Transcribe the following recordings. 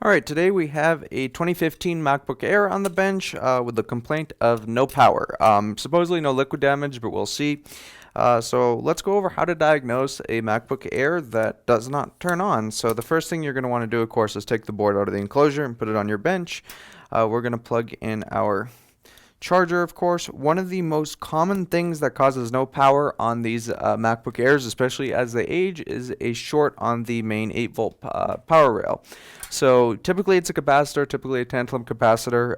Alright, today we have a 2015 MacBook Air on the bench with the complaint of no power. Supposedly no liquid damage, but we'll see. So let's go over how to diagnose a MacBook Air that does not turn on. So the first thing you're going to want to do, of course, is take the board out of the enclosure and put it on your bench. We're going to plug in our charger, of course. One of the most common things that causes no power on these MacBook Airs, especially as they age, is a short on the main 8-volt power rail. So typically it's a capacitor, typically a tantalum capacitor.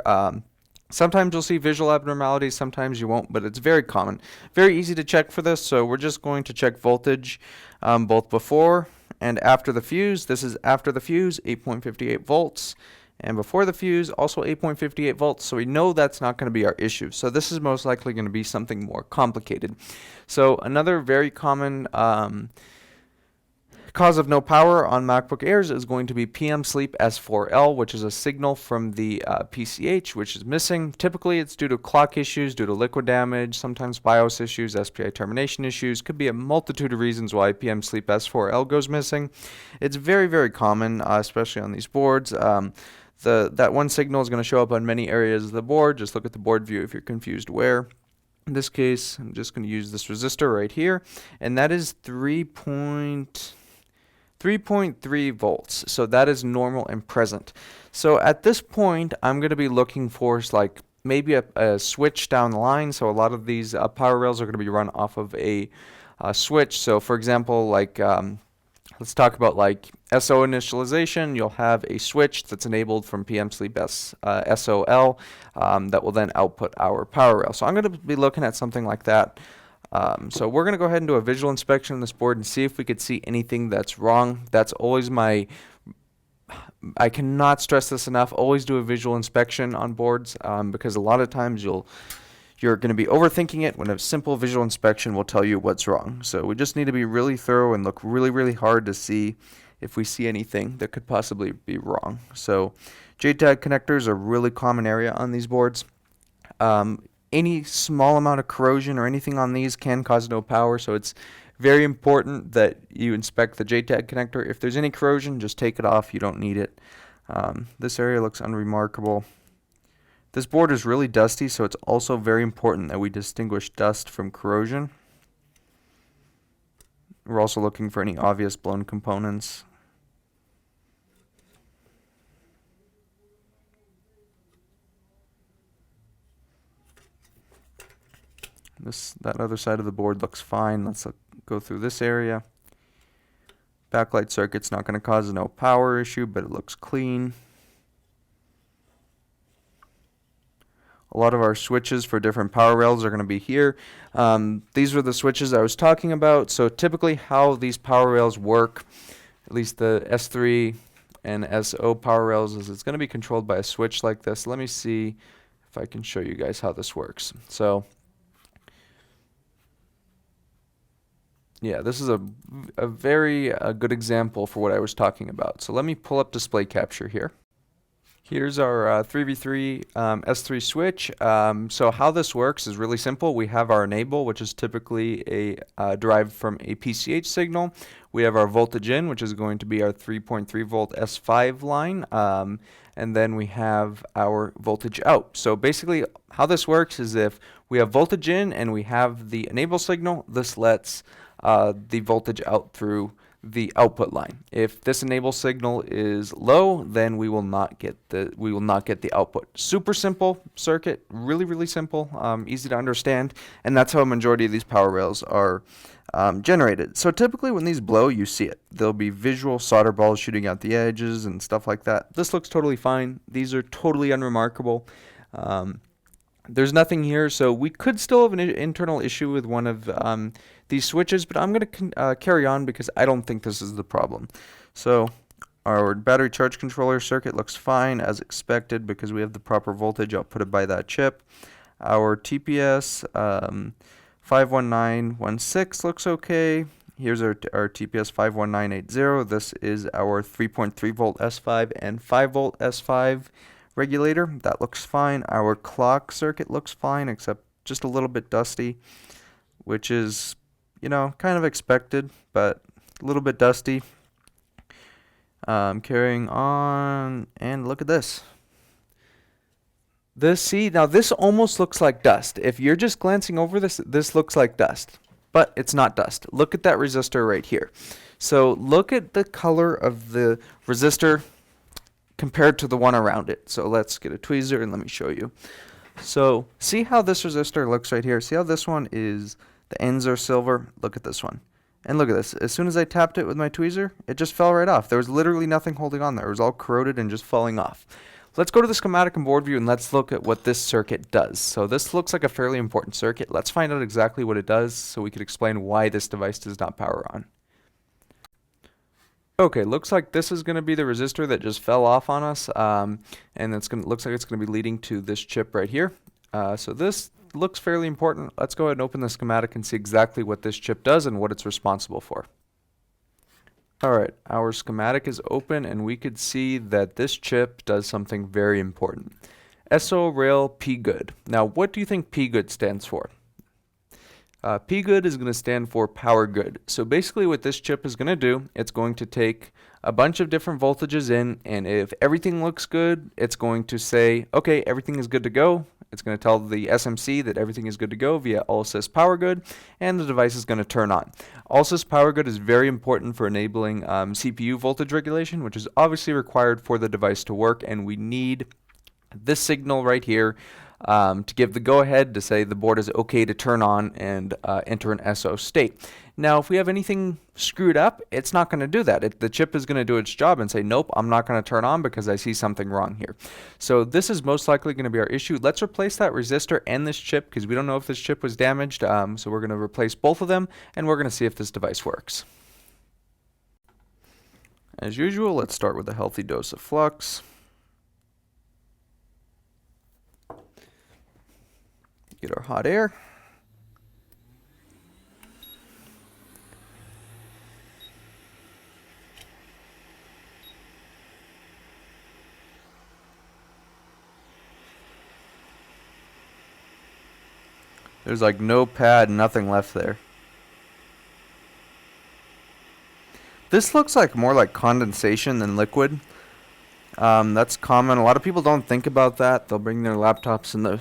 Sometimes you'll see visual abnormalities, sometimes you won't, but it's very common. Very easy to check for this, so we're just going to check voltage both before and after the fuse. This is after the fuse, 8.58 volts. And before the fuse, also 8.58 volts, so we know that's not going to be our issue. So this is most likely going to be something more complicated. So another very common cause of no power on MacBook Airs is going to be PM sleep S4L, which is a signal from the PCH, which is missing. Typically, it's due to clock issues, due to liquid damage, sometimes BIOS issues, SPI termination issues. Could be a multitude of reasons why PM sleep S4L goes missing. It's very, very common, especially on these boards. That one signal is going to show up on many areas of the board. Just look at the board view if you're confused where. In this case, I'm just going to use this resistor right here, and that is 3.3 volts. So that is normal and present. So at this point, I'm going to be looking for like maybe a switch down the line. So a lot of these power rails are going to be run off of a switch. So for example, like let's talk about like SO initialization. You'll have a switch that's enabled from PM Sleep SOL that will then output our power rail. So I'm going to be looking at something like that. So we're going to go ahead and do a visual inspection on this board and see if we could see anything that's wrong. That's always I cannot stress this enough, always do a visual inspection on boards because a lot of times you're going to be overthinking it when a simple visual inspection will tell you what's wrong. So we just need to be really thorough and look really, really hard to see if we see anything that could possibly be wrong. So JTAG connectors are a really common area on these boards. Any small amount of corrosion or anything on these can cause no power, so it's very important that you inspect the JTAG connector. If there's any corrosion, just take it off. You don't need it. This area looks unremarkable. This board is really dusty, so it's also very important that we distinguish dust from corrosion. We're also looking for any obvious blown components. That other side of the board looks fine. Let's go through this area. Backlight circuit's not going to cause no power issue, but it looks clean. A lot of our switches for different power rails are going to be here. These are the switches I was talking about. So typically how these power rails work, at least the S3 and SO power rails, is it's going to be controlled by a switch like this. Let me see if I can show you guys how this works. So yeah, this is a very good example for what I was talking about. So let me pull up display capture here. Here's our 3v3 S3 switch. So how this works is really simple. We have our enable, which is typically derived from a PCH signal. We have our voltage in, which is going to be our 3.3 volt S5 line. And then we have our voltage out. So basically how this works is if we have voltage in and we have the enable signal, this lets the voltage out through the output line. If this enable signal is low, then we will not get the output. Super simple circuit, really, really simple, easy to understand, and that's how a majority of these power rails are generated. So typically when these blow, you see it. There'll be visual solder balls shooting out the edges and stuff like that. This looks totally fine. These are totally unremarkable. There's nothing here, so we could still have an internal issue with one of these switches, but I'm going to carry on because I don't think this is the problem. So our battery charge controller circuit looks fine as expected because we have the proper voltage outputted by that chip. Our TPS 51916 looks okay. Here's our TPS 51980. This is our 3.3 volt S5 and 5 volt S5 regulator. That looks fine. Our clock circuit looks fine, except just a little bit dusty, which is, you know, kind of expected, but a little bit dusty. Carrying on, and look at this. Now this almost looks like dust. If you're just glancing over this, this looks like dust, but it's not dust. Look at that resistor right here. So look at the color of the resistor compared to the one around it. So let's get a tweezer and let me show you. So see how this resistor looks right here? See how this one is, the ends are silver? Look at this one. And look at this. As soon as I tapped it with my tweezer, it just fell right off. There was literally nothing holding on there. It was all corroded and just falling off. Let's go to the schematic and board view and let's look at what this circuit does. So this looks like a fairly important circuit. Let's find out exactly what it does so we can explain why this device does not power on. Okay, looks like this is going to be the resistor that just fell off on us, and looks like it's going to be leading to this chip right here. So this looks fairly important. Let's go ahead and open the schematic and see exactly what this chip does and what it's responsible for. Alright, our schematic is open and we could see that this chip does something very important. SO rail P good. Now what do you think P good stands for? P good is going to stand for power good. So basically what this chip is going to do, it's going to take a bunch of different voltages in, and if everything looks good, it's going to say, okay, everything is good to go. It's going to tell the SMC that everything is good to go via all-sys power good, and the device is going to turn on. All-sys power good is very important for enabling CPU voltage regulation, which is obviously required for the device to work, and we need this signal right here to give the go-ahead to say the board is okay to turn on and enter an SO state. Now, if we have anything screwed up, it's not going to do that. The chip is going to do its job and say, nope, I'm not going to turn on because I see something wrong here. So this is most likely going to be our issue. Let's replace that resistor and this chip because we don't know if this chip was damaged. So we're going to replace both of them and we're going to see if this device works. As usual, let's start with a healthy dose of flux. Get our hot air. There's like no pad, nothing left there. This looks like more like condensation than liquid. That's common. A lot of people don't think about that. They'll bring their laptops in the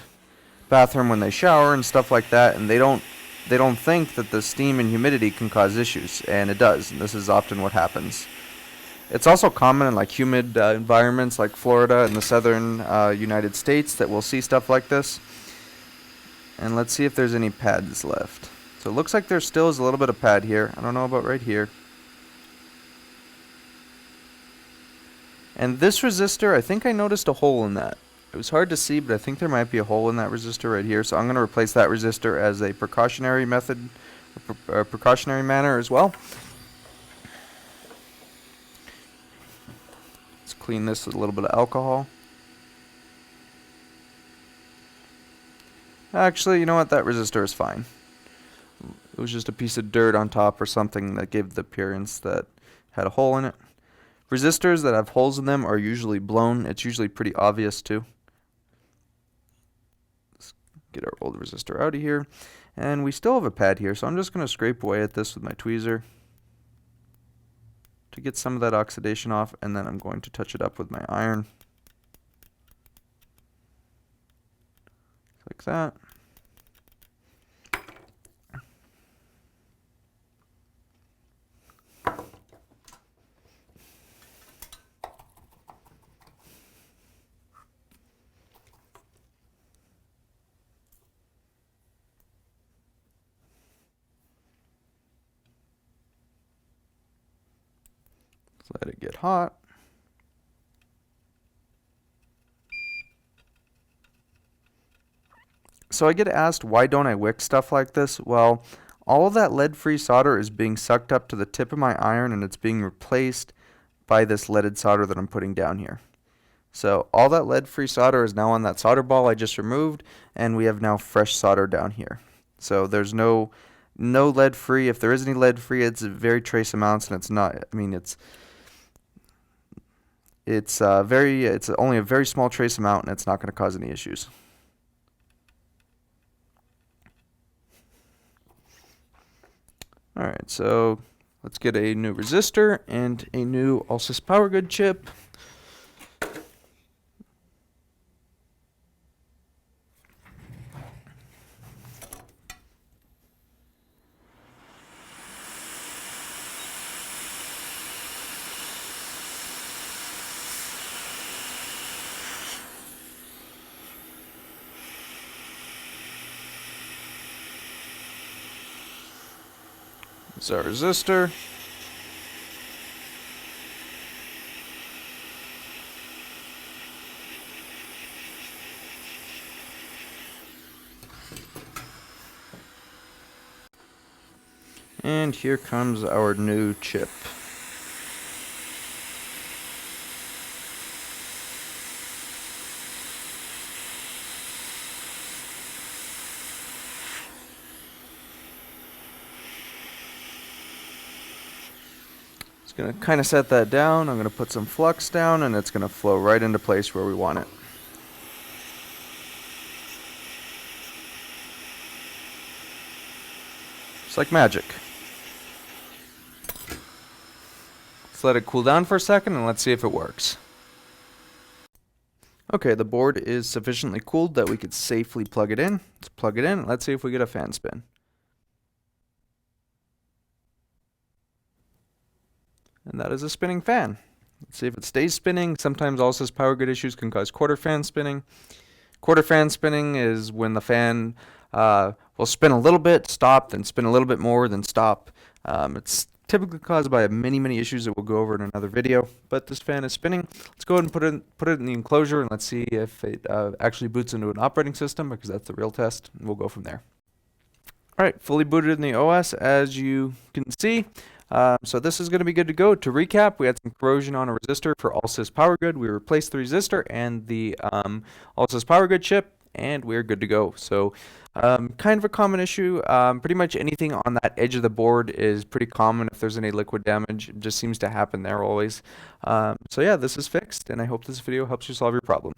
bathroom when they shower and stuff like that, and they don't think that the steam and humidity can cause issues, and it does, and this is often what happens. It's also common in like humid environments like Florida and the southern United States that we'll see stuff like this. And let's see if there's any pads left. So it looks like there still is a little bit of pad here. I don't know about right here. And this resistor, I think I noticed a hole in that. It was hard to see, but I think there might be a hole in that resistor right here. So I'm going to replace that resistor as a precautionary method, precautionary manner as well. Let's clean this with a little bit of alcohol. Actually, you know what? That resistor is fine. It was just a piece of dirt on top or something that gave the appearance that had a hole in it. Resistors that have holes in them are usually blown. It's usually pretty obvious too. Let's get our old resistor out of here. And we still have a pad here, so I'm just going to scrape away at this with my tweezer to get some of that oxidation off, and then I'm going to touch it up with my iron. Like that. Let it get hot. So I get asked, why don't I wick stuff like this? Well, all of that lead-free solder is being sucked up to the tip of my iron, and it's being replaced by this leaded solder that I'm putting down here. So all that lead-free solder is now on that solder ball I just removed, and we have now fresh solder down here. So there's no lead-free. If there is any lead-free, it's very trace amounts, and it's not. I mean, it's only a very small trace amount, and it's not going to cause any issues. Alright, so Let's get a new resistor and a new ALSYS power good chip. This is our resistor. And here comes our new chip. It's going to kind of set that down. I'm going to put some flux down, and it's going to flow right into place where we want it. Just like magic. Let's let it cool down for a second, and let's see if it works. Okay, the board is sufficiently cooled that we could safely plug it in. Let's plug it in, and let's see if we get a fan spin. And that is a spinning fan. Let's see if it stays spinning. Sometimes ALSYS power grid issues can cause quarter fan spinning. Quarter fan spinning is when the fan will spin a little bit, stop, then spin a little bit more, then stop. It's typically caused by many issues that we'll go over in another video, but this fan is spinning. Let's go ahead and put it in the enclosure, and let's see if it actually boots into an operating system, because that's the real test, and we'll go from there. Alright, fully booted in the OS, as you can see. So this is going to be good to go. To recap, we had some corrosion on a resistor for ALSYS power good. We replaced the resistor and the ALSYS power good chip, and we're good to go. So kind of a common issue. Pretty much anything on that edge of the board is pretty common. If there's any liquid damage, it just seems to happen there always. So yeah, this is fixed, and I hope this video helps you solve your problem.